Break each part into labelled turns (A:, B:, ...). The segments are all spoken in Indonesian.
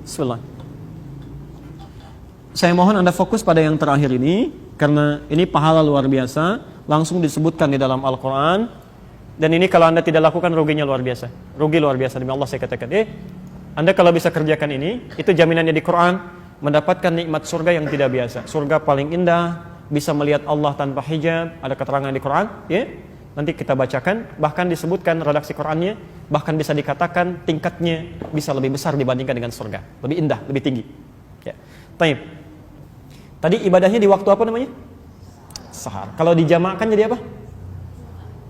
A: Bismillah. Saya mohon Anda fokus pada yang terakhir ini, karena ini pahala luar biasa, langsung disebutkan di dalam Al-Quran. Dan ini kalau Anda tidak lakukan, ruginya luar biasa. Rugi luar biasa, demi Allah saya katakan. Anda kalau bisa kerjakan ini, itu jaminannya di Quran, mendapatkan nikmat surga yang tidak biasa. Surga paling indah, bisa melihat Allah tanpa hijab, ada keterangan di Quran, ya. Nanti kita bacakan, bahkan disebutkan redaksi Qurannya, bahkan bisa dikatakan tingkatnya bisa lebih besar dibandingkan dengan surga, lebih indah, lebih tinggi. Ya. Taib. Tadi ibadahnya di waktu apa namanya? Sahar. Kalau dijamakkan jadi apa?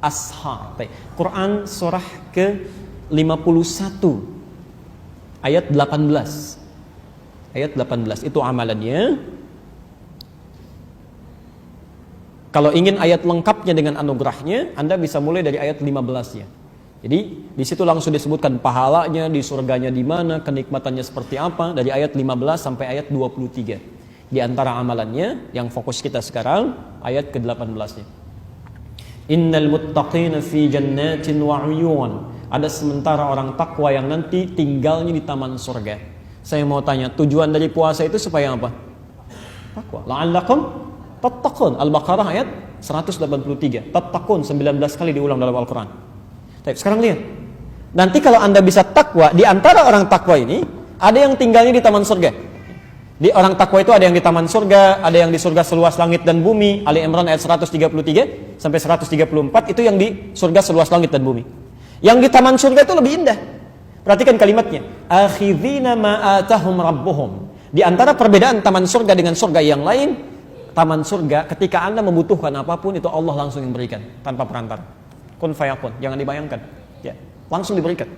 A: Ashar. Taib. Quran surah ke-51 ayat 18. Ayat 18 itu amalannya. Kalau ingin ayat lengkapnya dengan anugerahnya, Anda bisa mulai dari ayat 15-nya. Jadi di situ langsung disebutkan pahalanya, di surganya di mana, kenikmatannya seperti apa, dari ayat 15 sampai ayat 23. Di antara amalannya yang fokus kita sekarang ayat ke-18-nya. Innal muttaqina fi jannatin wa 'uyun. Ada sementara orang takwa yang nanti tinggalnya di taman surga. Saya mau tanya, tujuan dari puasa itu supaya apa? Takwa. La'allakum tattaqun. Al-Baqarah ayat 183. Tattaqun 19 kali diulang dalam Al-Quran. Sekarang lihat. Nanti kalau Anda bisa takwa, di antara orang takwa ini ada yang tinggalnya di taman surga. Di orang takwa itu ada yang di taman surga, ada yang di surga seluas langit dan bumi. Ali Imran ayat 133 sampai 134 itu yang di surga seluas langit dan bumi. Yang di taman surga itu lebih indah. Perhatikan kalimatnya. Akhidhina ma atahum rabbuhum. Di antara perbedaan taman surga dengan surga yang lain, taman surga ketika Anda membutuhkan apapun itu Allah langsung yang berikan tanpa perantara. Kun fayakun, jangan dibayangkan. Ya, langsung diberikan.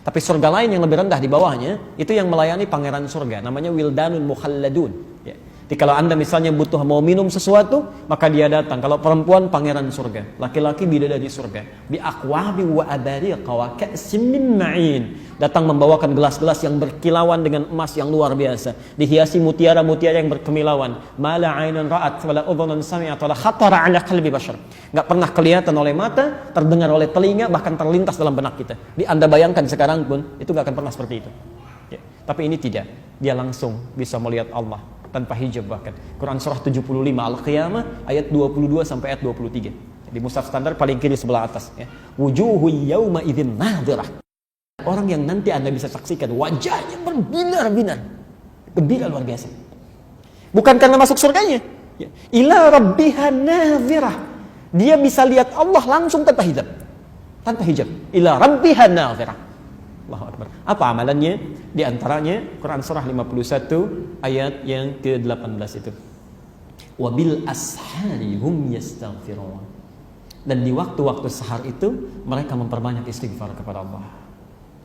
A: Tapi surga lain yang lebih rendah di bawahnya itu yang melayani pangeran surga, namanya wildanun mukhalladun. Ya. Jadi kalau Anda misalnya butuh mau minum sesuatu, maka dia datang. Kalau perempuan pangeran surga, laki-laki bidadari surga. Bi aqwabi wa abariqa wa ka'sim min ma'in. Datang membawakan gelas-gelas yang berkilauan dengan emas yang luar biasa, dihiasi mutiara-mutiara yang berkemilauan. Mala 'ainun ra'at wala udhunun sami'at wala khatara 'ala qalbi bashar. Enggak pernah kelihatan oleh mata, terdengar oleh telinga, bahkan terlintas dalam benak kita. Di Anda bayangkan sekarang pun itu enggak akan pernah seperti itu. Ya. Tapi ini tidak. Dia langsung bisa melihat Allah tanpa hijab bahkan. Quran surah 75 Al-Qiyamah ayat 22 sampai ayat 23. Di mushaf standar paling kiri sebelah atas ya. Wujuhu yauma idzin nadhirah. Orang yang nanti Anda bisa saksikan wajahnya berbinar-binar. Gembira luar biasa. Bukan karena masuk surganya. Ya. Ila rabbiha nadhirah. Dia bisa lihat Allah langsung tanpa hijab. Tanpa hijab. Ila rabbiha nadhirah. Allahu Akbar. Apa amalannya? Di antaranya Quran surah 51 ayat yang ke-18 itu. Wabil ashari hum yastaghfirun. Dan di waktu-waktu sahar itu mereka memperbanyak istighfar kepada Allah.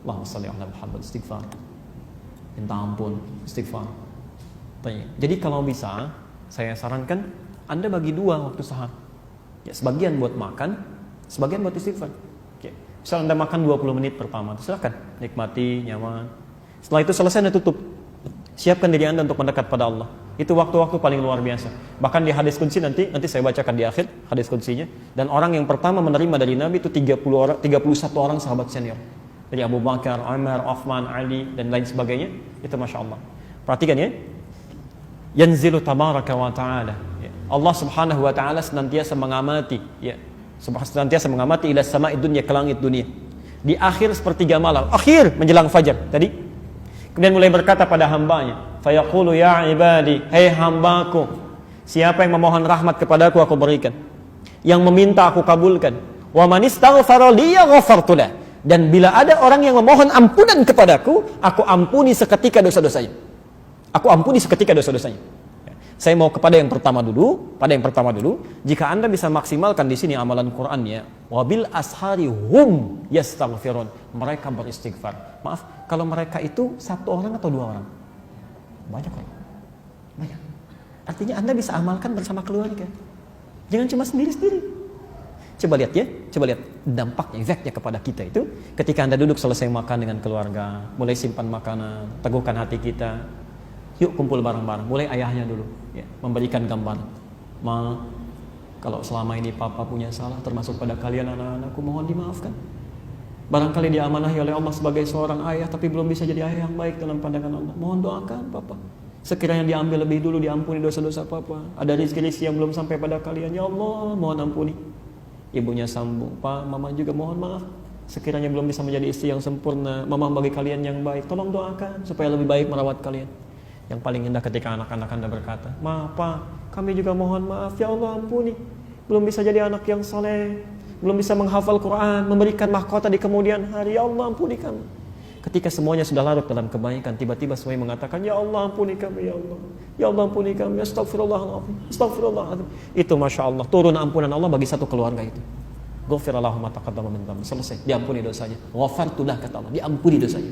A: Allahumma shalli ala Muhammad, istighfar. Minta ampun, istighfar. Jadi kalau bisa saya sarankan Anda bagi dua waktu sahar. Ya, sebagian buat makan, sebagian buat istighfar. Misal Anda makan 20 menit pertama, silakan nikmati, nyaman. Setelah itu selesai Anda tutup. Siapkan diri Anda untuk mendekat pada Allah. Itu waktu-waktu paling luar biasa. Bahkan di hadis qudsi nanti saya bacakan di akhir hadis qudsinya. Dan orang yang pertama menerima dari Nabi itu 31 orang sahabat senior. Dari Abu Bakar, Umar, Uthman, Ali dan lain sebagainya. Itu Masya Allah. Perhatikan ya. Yanzilu tabaraka wa ta'ala. Allah subhanahu wa ta'ala senantiasa mengamati. Ya. Senantiasa mengamati ila sama'id dunya, ke langit dunia. Di akhir sepertiga malam, akhir menjelang fajar tadi. Kemudian mulai berkata pada hambanya, fayaqulu ya ibadi, hei hambaku, siapa yang memohon rahmat kepadaku aku berikan, yang meminta aku kabulkan. Wa man istaghfara li ghafartu lah. Dan bila ada orang yang memohon ampunan kepadaku, aku ampuni seketika dosa-dosanya. Aku ampuni seketika dosa-dosanya. Saya mau kepada yang pertama dulu. Jika Anda bisa maksimalkan di sini amalan Qur'annya, wabil ashari hum yastaghfirun. Mereka beristighfar. Maaf, kalau mereka itu satu orang atau dua orang? Banyak orang. Banyak. Artinya Anda bisa amalkan bersama keluarga. Jangan cuma sendiri-sendiri. Coba lihat ya, dampaknya, efeknya kepada kita itu ketika Anda duduk selesai makan dengan keluarga, mulai simpan makanan, teguhkan hati kita. Yuk kumpul bareng-bareng. Mulai ayahnya dulu ya, memberikan gambaran. Ma, kalau selama ini papa punya salah termasuk pada kalian anak-anakku, mohon dimaafkan. Barangkali diamanahi oleh Allah sebagai seorang ayah, tapi belum bisa jadi ayah yang baik dalam pandangan Allah. Mohon doakan Papa. Sekiranya diambil lebih dulu, diampuni dosa-dosa Papa. Ada rezeki yang belum sampai pada kalian. Ya Allah, mohon ampuni. Ibunya sambung, Pak, Mama juga mohon maaf. Sekiranya belum bisa menjadi istri yang sempurna, Mama bagi kalian yang baik. Tolong doakan supaya lebih baik merawat kalian. Yang paling indah ketika anak-anak Anda berkata, Maaf Pak, kami juga mohon maaf. Ya Allah ampuni. Belum bisa jadi anak yang soleh, belum bisa menghafal Quran, memberikan mahkota di kemudian hari. Ya Allah ampuni kami. Ketika semuanya sudah larut dalam kebaikan, tiba-tiba semuanya mengatakan, Ya Allah ampuni kami, Ya Allah. Ya Allah ampuni kami, Astagfirullahaladzim, Astagfirullahaladzim. Itu Masya Allah, turun ampunan Allah bagi satu keluarga itu. Ghafirallahu ma taqaddama min dhanbi. Selesai, diampuni dosanya. Ghafartulah kata Allah, diampuni dosanya.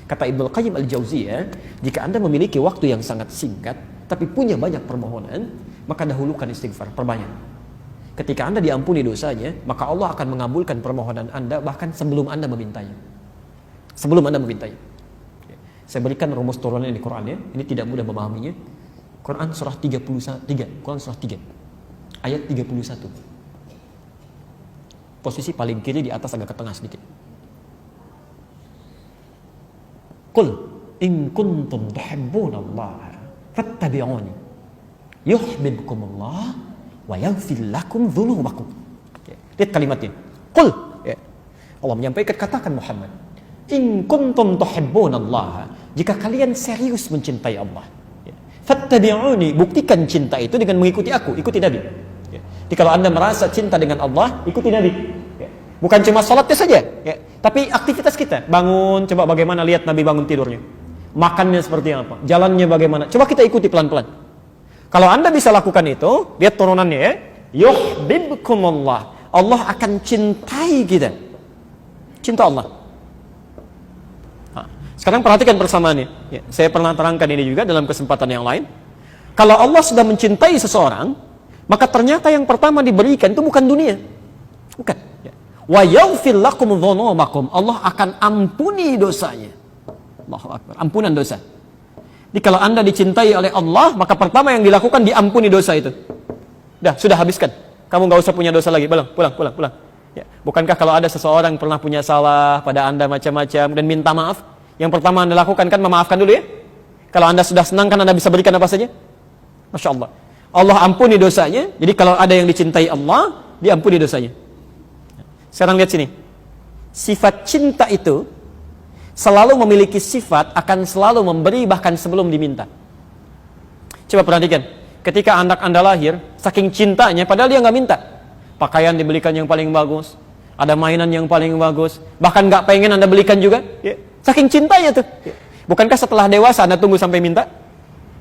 A: Kata Ibnu Qayyim Al-Jauziyah, jika Anda memiliki waktu yang sangat singkat tapi punya banyak permohonan, maka dahulukan istighfar, perbanyak. Ketika Anda diampuni dosanya, maka Allah akan mengabulkan permohonan Anda bahkan sebelum Anda memintanya. Sebelum Anda memintanya. Saya berikan rumus turunannya di Quran ya. Ini tidak mudah memahaminya. Quran surah 31, Quran surah 3 ayat 31. Posisi paling kiri di atas agak ke tengah sedikit. Qul in kuntum tuhibbunallaha fattabi'uni yuhibbukumullah wa yaghfir lakum dzunubakum. Lihat kalimatnya. Qul, ya. Allah menyampaikan, katakan Muhammad, in kuntum tuhibbunallaha, jika kalian serius mencintai Allah, ya. Fattabi'uni, buktikan cinta itu dengan mengikuti aku, ikuti Nabi. Ya. Jadi kalau Anda merasa cinta dengan Allah, ikuti Nabi. Ya. Bukan cuma sholatnya saja, ya. Tapi aktivitas kita, bangun, coba bagaimana lihat Nabi bangun tidurnya, makannya seperti apa, jalannya bagaimana, coba kita ikuti pelan-pelan. Kalau Anda bisa lakukan itu, lihat turunannya ya, yuhibbukumullah, Allah akan cintai kita, cinta Allah. Nah, sekarang perhatikan persamaannya. Ya, saya pernah terangkan ini juga dalam kesempatan yang lain. Kalau Allah sudah mencintai seseorang, maka ternyata yang pertama diberikan itu bukan dunia, bukan. Ya. Wa yaghfir lakum dzunubakum, Allah akan ampuni dosanya. Allahu Akbar, ampunan dosa. Jadi kalau Anda dicintai oleh Allah, maka pertama yang dilakukan diampuni dosa itu. Dah, sudah habiskan. Kamu nggak usah punya dosa lagi. Pulang. Ya. Bukankah kalau ada seseorang pernah punya salah pada Anda macam-macam dan minta maaf, yang pertama Anda lakukan kan memaafkan dulu ya. Kalau Anda sudah senang kan Anda bisa berikan apa saja. Masya Allah. Allah ampuni dosanya. Jadi kalau ada yang dicintai Allah, diampuni dosanya. Sekarang lihat sini. Sifat cinta itu selalu memiliki sifat akan selalu memberi bahkan sebelum diminta. Coba perhatikan, ketika anak Anda lahir, saking cintanya padahal dia nggak minta, pakaian dibelikan yang paling bagus, ada mainan yang paling bagus, bahkan nggak pengen Anda belikan juga, ya. Saking cintanya tuh. Ya. Bukankah setelah dewasa Anda tunggu sampai minta?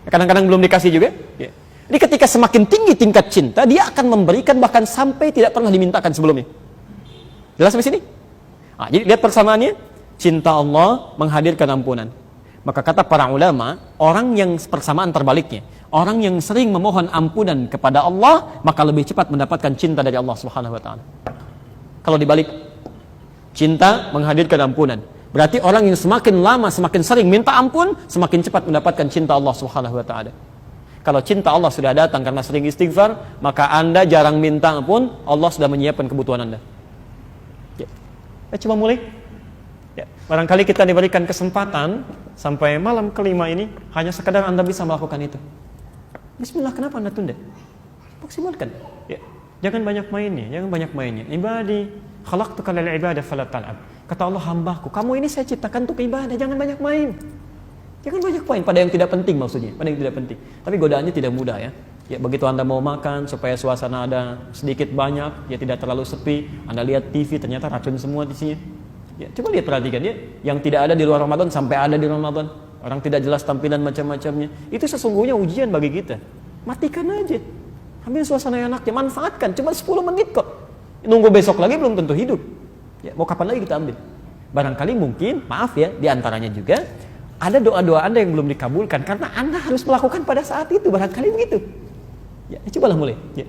A: Kadang-kadang belum dikasih juga. Ya. Jadi ketika semakin tinggi tingkat cinta, dia akan memberikan bahkan sampai tidak pernah dimintakan sebelumnya. Jelas sampai sini? Nah, jadi lihat persamaannya. Cinta Allah menghadirkan ampunan. Maka kata para ulama, orang yang persamaan terbaliknya, orang yang sering memohon ampunan kepada Allah, maka lebih cepat mendapatkan cinta dari Allah Subhanahu wa taala. Kalau dibalik, cinta menghadirkan ampunan. Berarti orang yang semakin lama, semakin sering minta ampun, semakin cepat mendapatkan cinta Allah Subhanahu wa taala. Kalau cinta Allah sudah datang karena sering istighfar, maka Anda jarang minta ampun, Allah sudah menyiapkan kebutuhan Anda. Ya. Coba mulai. Ya, barangkali kita diberikan kesempatan sampai malam kelima ini hanya sekadar Anda bisa melakukan itu. Bismillah, kenapa Anda tunda? Maksimalkan. Ya. Jangan banyak mainnya. Ibadi, khalaqtuka lil ibadah fala tal'ab. Kata Allah, hambaku, kamu ini saya ciptakan untuk ibadah, jangan banyak main. Jangan banyak main pada yang tidak penting maksudnya, pada yang tidak penting. Tapi godaannya tidak mudah ya. Ya, begitu Anda mau makan supaya suasana ada sedikit banyak, ya tidak terlalu sepi, Anda lihat TV ternyata racun semua di sini. Ya, coba lihat, perhatikan ya, yang tidak ada di luar Ramadan sampai ada di Ramadan. Orang tidak jelas tampilan macam-macamnya. Itu sesungguhnya ujian bagi kita. Matikan aja. Ambil suasana yang enaknya, manfaatkan. Cuma 10 menit kok. Nunggu besok lagi belum tentu hidup. Ya, mau kapan lagi kita ambil? Barangkali mungkin, maaf ya, di antaranya juga ada doa-doa Anda yang belum dikabulkan karena Anda harus melakukan pada saat itu. Barangkali begitu. Ya, cobalah mulai. Ya.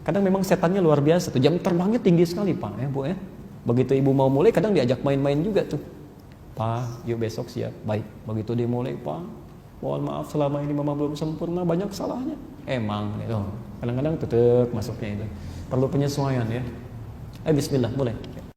A: Kadang memang setannya luar biasa tuh. Jam terbangnya tinggi sekali, Pak. Ya, Bu ya. Begitu ibu mau mulai, kadang diajak main-main juga tuh. Pak, yuk besok siap. Baik, begitu dia mulai, Pak, mohon maaf selama ini mama belum sempurna, banyak salahnya. Emang, kadang-kadang tetep masuknya itu. Perlu penyesuaian ya. Bismillah, mulai.